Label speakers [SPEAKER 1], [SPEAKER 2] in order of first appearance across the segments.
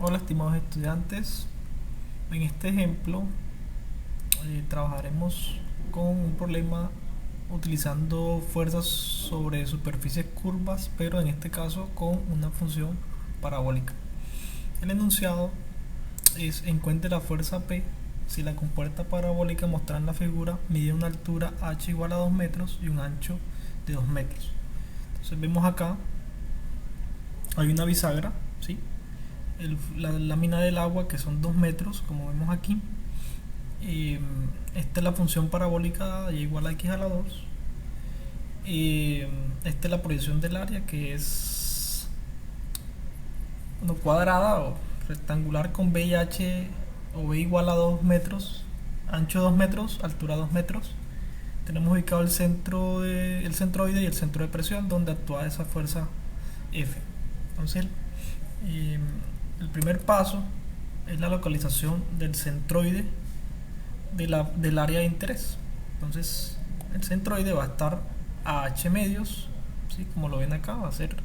[SPEAKER 1] Hola estimados estudiantes, en este ejemplo trabajaremos con un problema utilizando fuerzas sobre superficies curvas, pero en este caso con una función parabólica. El enunciado es: encuentre la fuerza P si la compuerta parabólica mostrada en la figura mide una altura h igual a 2 metros y un ancho de 2 metros. Entonces vemos acá, hay una bisagra, ¿sí? La lámina del agua, que son 2 metros, como vemos aquí. Esta es la función parabólica y igual a x a la 2. Esta es la proyección del área, que es cuadrada o rectangular con b y h, o b igual a 2 metros, ancho 2 metros, altura 2 metros. Tenemos ubicado el centroide y el centro de presión donde actúa esa fuerza F. Entonces, el primer paso es la localización del centroide del área de interés. Entonces, el centroide va a estar a h medios, ¿sí? Como lo ven acá, va a ser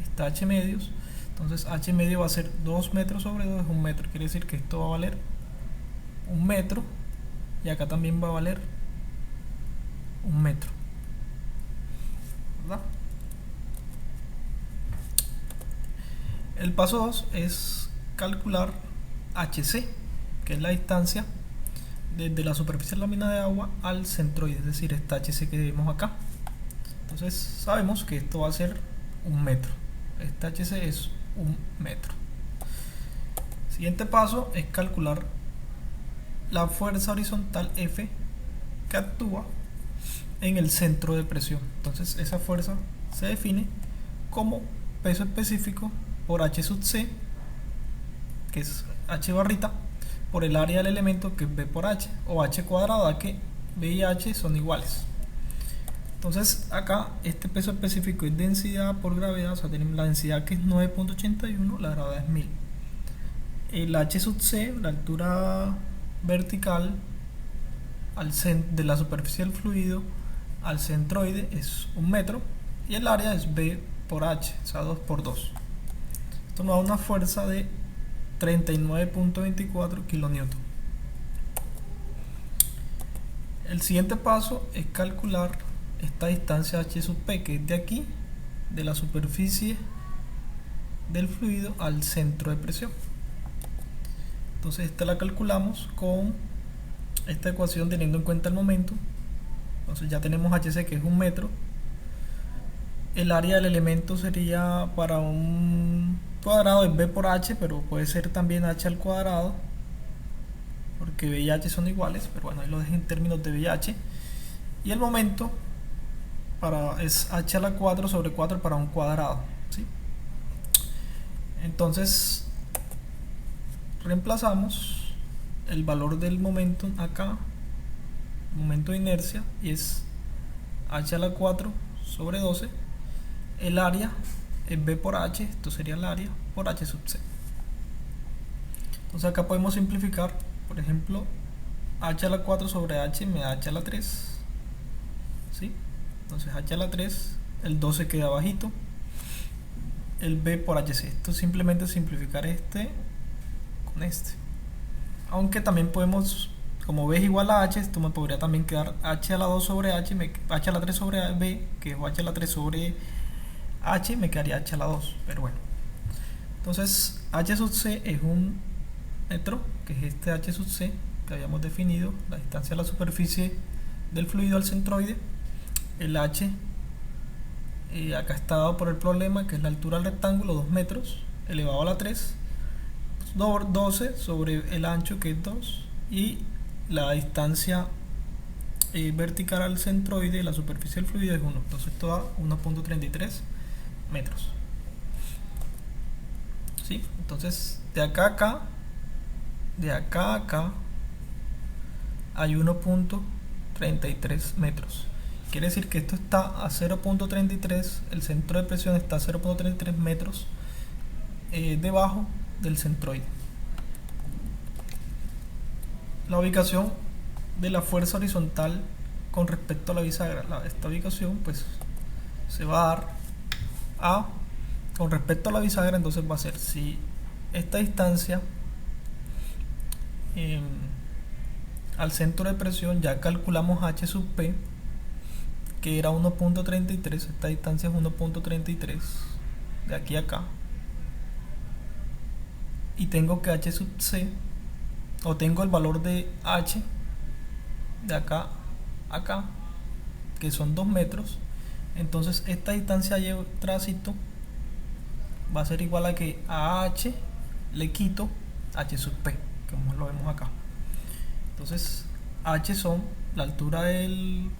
[SPEAKER 1] esta h medios. Entonces, h medio va a ser 2 metros sobre 2 es 1 metro. Quiere decir que esto va a valer 1 metro, y acá también va a valer 1 metro, ¿verdad? El paso 2 es calcular HC, que es la distancia desde la superficie de la lámina de agua al centroide, es decir, esta HC que vemos acá. Entonces sabemos que esto va a ser 1 metro. Esta HC es 1 metro. Siguiente paso es calcular la fuerza horizontal F que actúa en el centro de presión. Entonces esa fuerza se define como peso específico por H sub C, que es H barrita, por el área del elemento, que es B por H, o H cuadrada, que B y H son iguales. Entonces acá este peso específico es densidad por gravedad, o sea, tenemos la densidad, que es 9.81, la gravedad es 1000. El H sub C, la altura vertical de la superficie del fluido al centroide, es 1 metro, y el área es B por H, o sea, 2 por 2. Esto nos da una fuerza de 39.24 kilonewton. El siguiente paso es calcular esta distancia h sub p, que es de aquí, de la superficie del fluido al centro de presión. Entonces esta la calculamos con esta ecuación teniendo en cuenta el momento. Entonces ya tenemos hc, que es 1 metro. El área del elemento sería, para un cuadrado, es b por h, pero puede ser también h al cuadrado, porque b y h son iguales, pero bueno, ahí lo dejé en términos de b y h. Y el momento es h a la 4 sobre 4 para un cuadrado, ¿sí? Entonces reemplazamos el valor del momento acá, momento de inercia, y es h a la 4 sobre 12. El área es b por h, esto sería el área, por h sub c. Entonces acá podemos simplificar, por ejemplo, h a la 4 sobre h me da h a la 3, ¿sí? Entonces h a la 3, el 12 queda bajito, el b por hc. Esto es simplemente simplificar este con este. Aunque también podemos, como b es igual a h, esto me podría también quedar h a la 2 sobre h, h a la 3 sobre b, que es h a la 3 sobre h, me quedaría h a la 2, pero bueno. Entonces h sub c es 1 metro, que es este h sub c que habíamos definido, la distancia de la superficie del fluido al centroide. El h acá está dado por el problema, que es la altura del rectángulo, 2 metros, elevado a la 3, 12 sobre el ancho, que es 2, y la distancia vertical al centroide de la superficie del fluido es 1. Entonces esto da 1.33 metros. ¿Sí? Entonces de acá a acá, de acá a acá, hay 1.33 metros. Quiere decir que esto está a 0.33, el centro de presión está a 0.33 metros debajo del centroide. La ubicación de la fuerza horizontal con respecto a la bisagra, esta ubicación pues se va a dar a, con respecto a la bisagra, entonces va a ser, si esta distancia al centro de presión, ya calculamos h sub p, que era 1.33, esta distancia es 1.33 de aquí a acá, y tengo que h sub c, o tengo el valor de h de acá a acá, que son 2 metros. Entonces esta distancia y tránsito va a ser igual a que a h le quito h sub p, como lo vemos acá. Entonces h son la altura del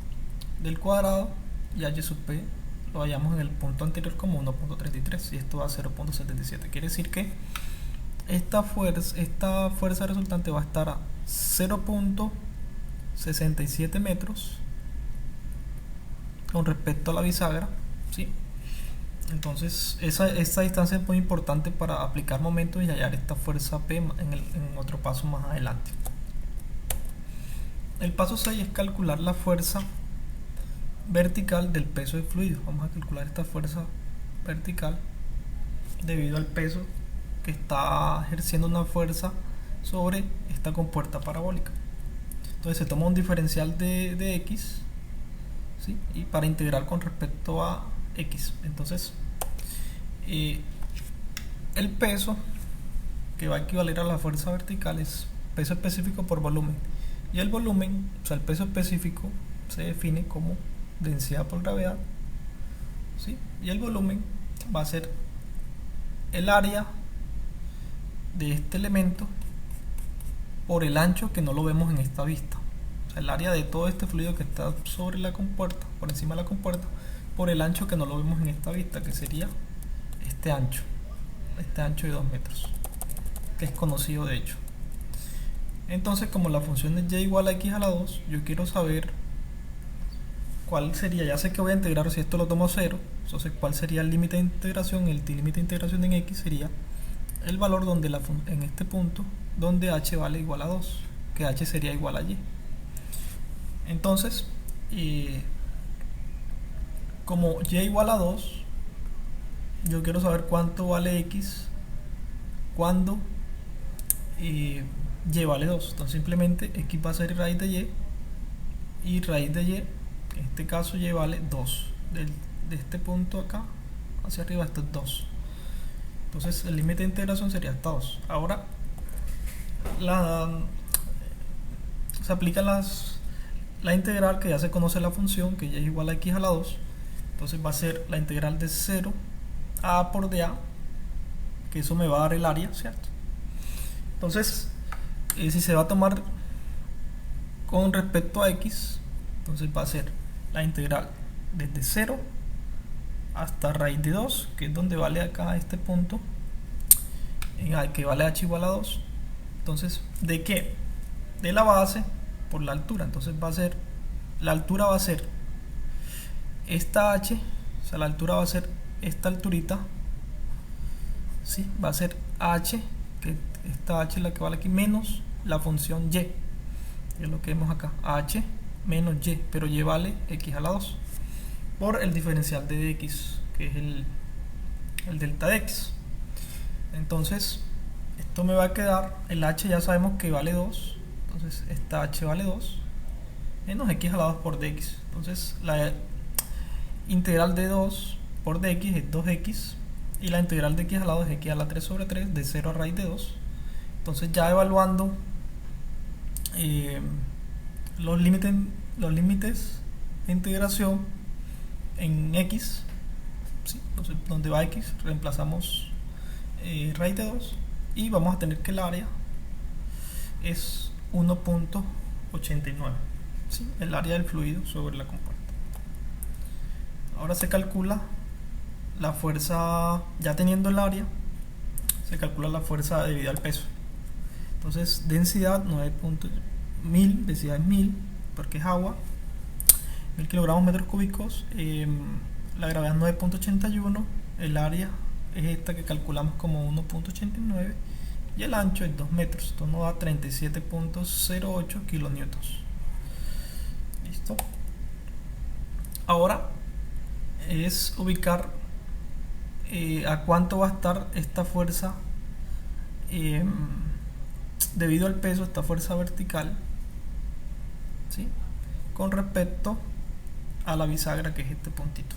[SPEAKER 1] cuadrado, y h sub p lo hallamos en el punto anterior como 1.33, y esto va a 0.77. Quiere decir que esta fuerza resultante va a estar a 0.67 metros con respecto a la bisagra, ¿sí? Entonces esa distancia es muy importante para aplicar momentos y hallar esta fuerza P en otro paso más adelante. El paso 6 es calcular la fuerza vertical del peso del fluido. Vamos a calcular esta fuerza vertical debido al peso que está ejerciendo una fuerza sobre esta compuerta parabólica. Entonces se toma un diferencial de x, ¿sí? Y para integrar con respecto a x. Entonces el peso que va a equivaler a la fuerza vertical es peso específico por volumen, y el volumen, o sea el peso específico, se define como densidad por gravedad, ¿sí? Y el volumen va a ser el área de este elemento por el ancho, que no lo vemos en esta vista, o sea el área de todo este fluido que está sobre la compuerta, por encima de la compuerta, por el ancho que no lo vemos en esta vista, que sería este ancho de 2 metros, que es conocido de hecho. Entonces, como la función es y igual a x a la 2, yo quiero saber cuál sería, ya sé que voy a integrar si esto lo tomo 0, entonces cuál sería el límite de integración. El límite de integración en x sería el valor donde en este punto donde h vale igual a 2, que h sería igual a y. Entonces como y igual a 2, yo quiero saber cuánto vale x cuando y vale 2. Entonces simplemente x va a ser raíz de y raíz de y, en este caso y vale 2, de este punto acá hacia arriba esto es 2. Entonces el límite de integración sería hasta 2. Ahora se aplica la integral, que ya se conoce la función, que y es igual a x a la 2. Entonces va a ser la integral de 0 a a por dA, que eso me va a dar el área, ¿cierto? Entonces si se va a tomar con respecto a x, entonces va a ser la integral desde 0 hasta raíz de 2, que es donde vale acá este punto, que vale h igual a 2. Entonces, ¿de qué? De la base por la altura. Entonces va a ser, la altura va a ser esta h, o sea la altura va a ser esta alturita, ¿sí? Va a ser h, que esta h es la que vale aquí, menos la función y, que es lo que vemos acá, h menos y, pero y vale x a la 2 por el diferencial de dx, que es el delta de x. Entonces esto me va a quedar, el h ya sabemos que vale 2, entonces esta h vale 2 menos x a la 2 por dx. Entonces la integral de 2 por dx es 2x, y la integral de x a la 2 es x a la 3 sobre 3, de 0 a raíz de 2. Entonces ya evaluando los límites de integración en x, ¿sí? Entonces donde va x reemplazamos raíz de 2, y vamos a tener que el área es 1.89, ¿sí? El área del fluido sobre la compuerta. Ahora se calcula la fuerza, ya teniendo el área, se calcula la fuerza debido al peso. Entonces densidad 9.1000, densidad es 1000 porque es agua, 1000 kilogramos metros cúbicos, la gravedad es 9.81, el área es esta que calculamos como 1.89, y el ancho es 2 metros. Esto nos da 37.08 kilonewtons. Listo. Ahora es ubicar a cuánto va a estar esta fuerza eh, debido al peso, esta fuerza vertical, ¿sí?, con respecto a la bisagra, que es este puntito.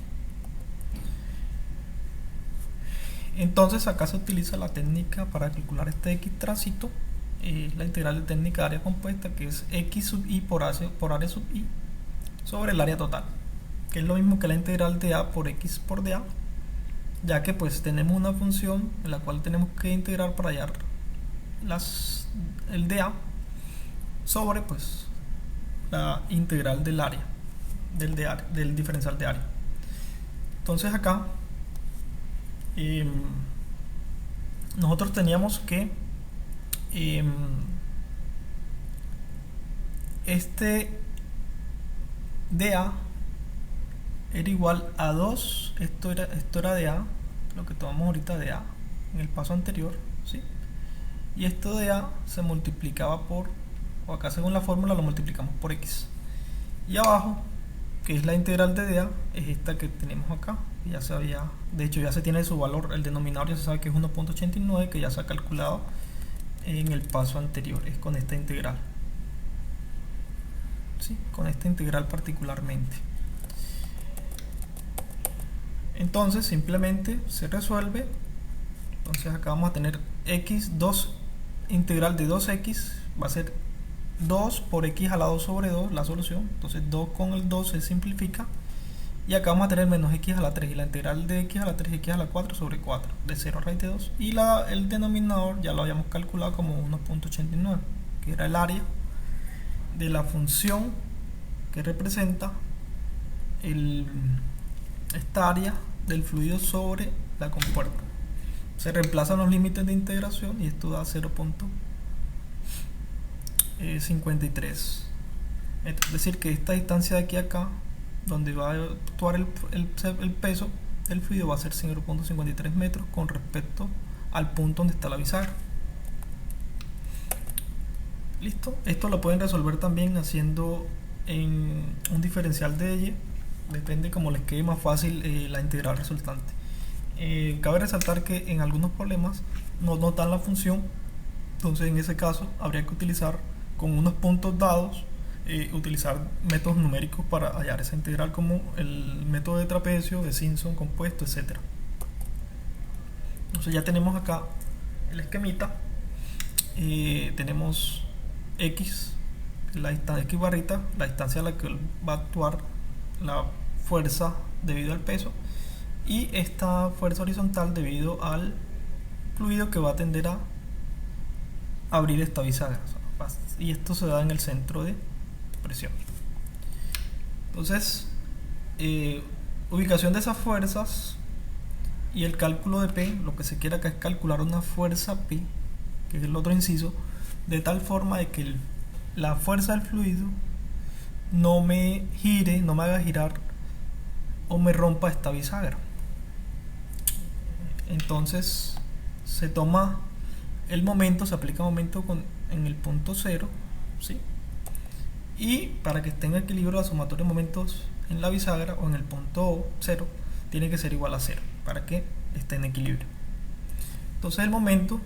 [SPEAKER 1] Entonces acá se utiliza la técnica para calcular este x tránsito, la integral de técnica de área compuesta, que es x sub i por área sub i sobre el área total, que es lo mismo que la integral de a por x por dA, ya que pues tenemos una función en la cual tenemos que integrar para hallar el dA sobre pues la integral del área del diferencial de área. Entonces acá nosotros teníamos que este dA era igual a 2, esto era dA, lo que tomamos ahorita de A en el paso anterior, ¿sí? Y esto de A se multiplicaba por, o acá según la fórmula lo multiplicamos por x. Y abajo, que es la integral de dA, es esta que tenemos acá, que ya sabía, de hecho ya se tiene su valor, el denominador ya se sabe que es 1.89, que ya se ha calculado en el paso anterior, es con esta integral, ¿sí?, con esta integral particularmente. Entonces simplemente se resuelve. Entonces acá vamos a tener x2, integral de 2x va a ser 2 por x a la 2 sobre 2, la solución. Entonces 2 con el 2 se simplifica, y acá vamos a tener menos x a la 3, y la integral de x a la 3 x a la 4 sobre 4, de 0 a raíz de 2, y el denominador ya lo habíamos calculado como 1.89, que era el área de la función que representa esta área del fluido sobre la compuerta. Se reemplazan los límites de integración y esto da 0.53. Es decir, que esta distancia de aquí a acá, donde va a actuar el peso del fluido, va a ser 0.53 metros con respecto al punto donde está la bisagra. Listo. Esto lo pueden resolver también haciendo en un diferencial de Y, depende como les quede más fácil la integral resultante. Cabe resaltar que en algunos problemas no dan la función, entonces en ese caso habría que utilizar con unos puntos dados, utilizar métodos numéricos para hallar esa integral, como el método de trapecio, de Simpson, compuesto, etc. Entonces ya tenemos acá el esquemita. Tenemos x, la distancia x barrita, la distancia a la que va a actuar la fuerza debido al peso, y esta fuerza horizontal debido al fluido que va a tender a abrir esta bisagra, y esto se da en el centro de presión. Entonces, ubicación de esas fuerzas y el cálculo de P, lo que se quiere acá es calcular una fuerza P, que es el otro inciso, de tal forma de que la fuerza del fluido no me gire, no me haga girar o me rompa esta bisagra. Entonces se toma el momento, se aplica momento en el punto 0, ¿sí?, y para que esté en equilibrio la sumatoria de momentos en la bisagra o en el punto 0 tiene que ser igual a 0 para que esté en equilibrio. Entonces el momento,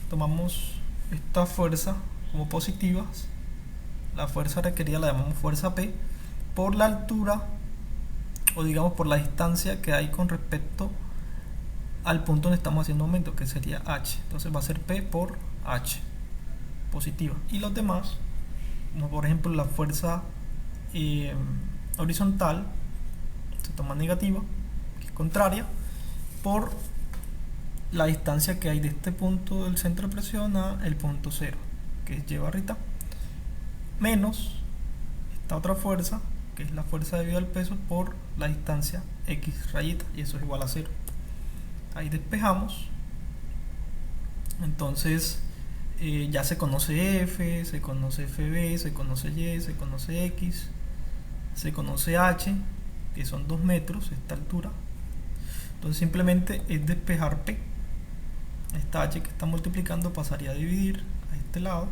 [SPEAKER 1] tomamos esta fuerza como positivas, la fuerza requerida la llamamos fuerza P por la altura, o digamos por la distancia que hay con respecto al punto donde estamos haciendo aumento, que sería h. Entonces va a ser P por h positiva, y los demás, como por ejemplo la fuerza horizontal, se toma negativa, que es contraria, por la distancia que hay de este punto del centro de presión a el punto 0, que es Y barrita, menos esta otra fuerza, que es la fuerza debido al peso, por la distancia x rayita, y eso es igual a 0. Ahí despejamos. Entonces ya se conoce F, se conoce FB, se conoce Y, se conoce X, se conoce H, que son 2 metros esta altura. Entonces simplemente es despejar P. Esta H que está multiplicando pasaría a dividir a este lado,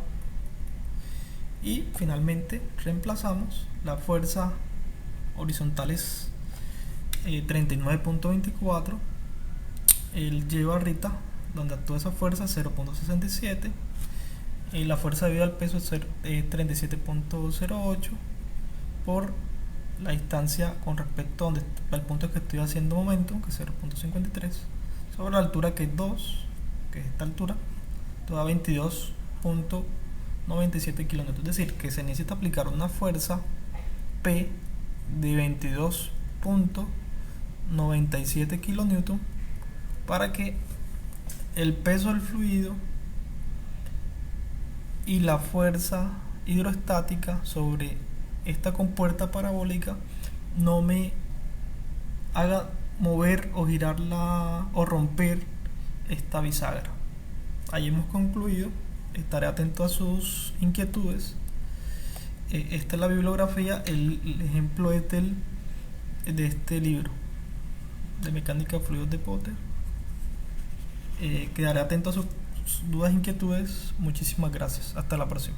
[SPEAKER 1] y finalmente reemplazamos. La fuerza horizontal es 39.24, el Y barrita donde actúa esa fuerza, 0.67, y la fuerza debido al peso es 37.08 por la distancia con respecto al punto que estoy haciendo momento, que es 0.53, sobre la altura, que es 2, que es esta altura, toda 22.97 kilómetros. Es decir, que se necesita aplicar una fuerza P de 22.97 kilonewton para que el peso del fluido y la fuerza hidrostática sobre esta compuerta parabólica no me haga mover o girarla o romper esta bisagra. Ahí hemos concluido. Estaré atento a sus inquietudes. Esta es la bibliografía. El ejemplo es de este libro de mecánica de fluidos de Potter. Quedaré atento a sus dudas e inquietudes. Muchísimas gracias. Hasta la próxima.